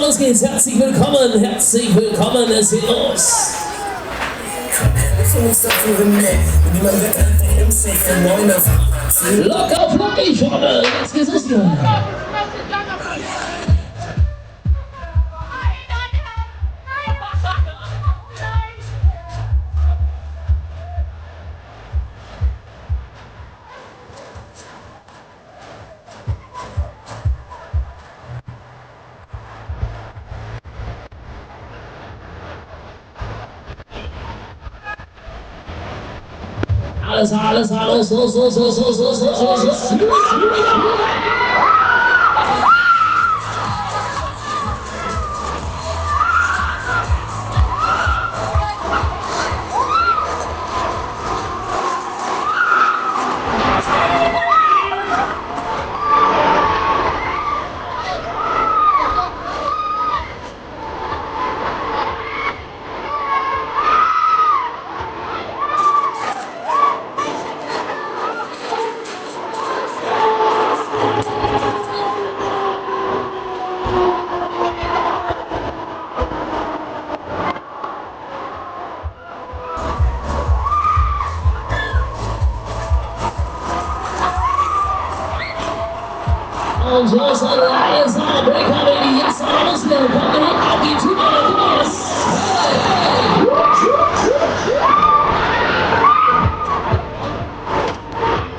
los geht's. Herzlich willkommen, es geht los. Locker flockig, Freunde, jetzt geht's los. Alles, los. Und los, alles am Breaker, Baby, jetzt alles mehr, kommt direkt auf die Tür, los!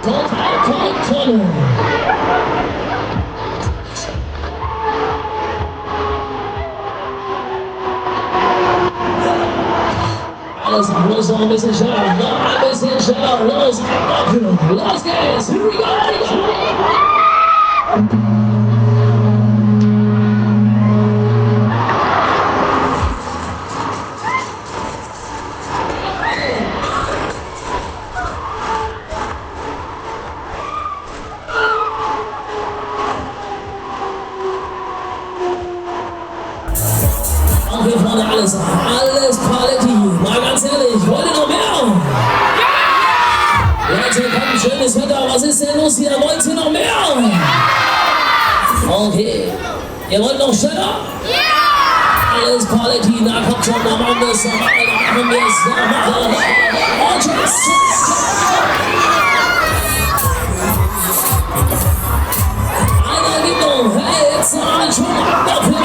Total. Alles am los, noch ein bisschen schneller, los geht's, here we go! Auch hier vorne alles Paletti. Mal ganz ehrlich, wollt ihr noch mehr? Leute, kommt, schönes Wetter, was ist denn los hier? Wollt ihr noch mehr? Okay, ihr wollt noch schneller? Ja! Alles Paletti, na kommt schon, da machen wir es, Und tschüss! Einer gibt noch, hey, jetzt noch einen Schwung ab dafür,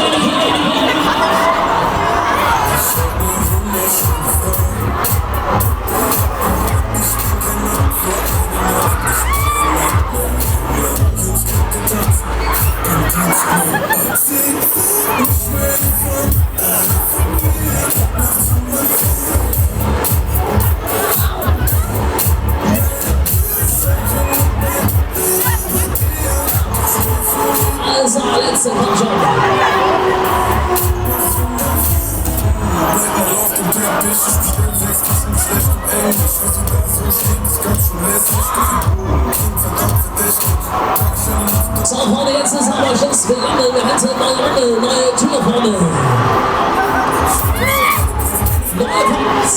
Also, letzte, komm schon. So, vorne, jetzt ist aber Schluss. Wir hätten neue Runde, neue Tür vorne. Neuer Platz.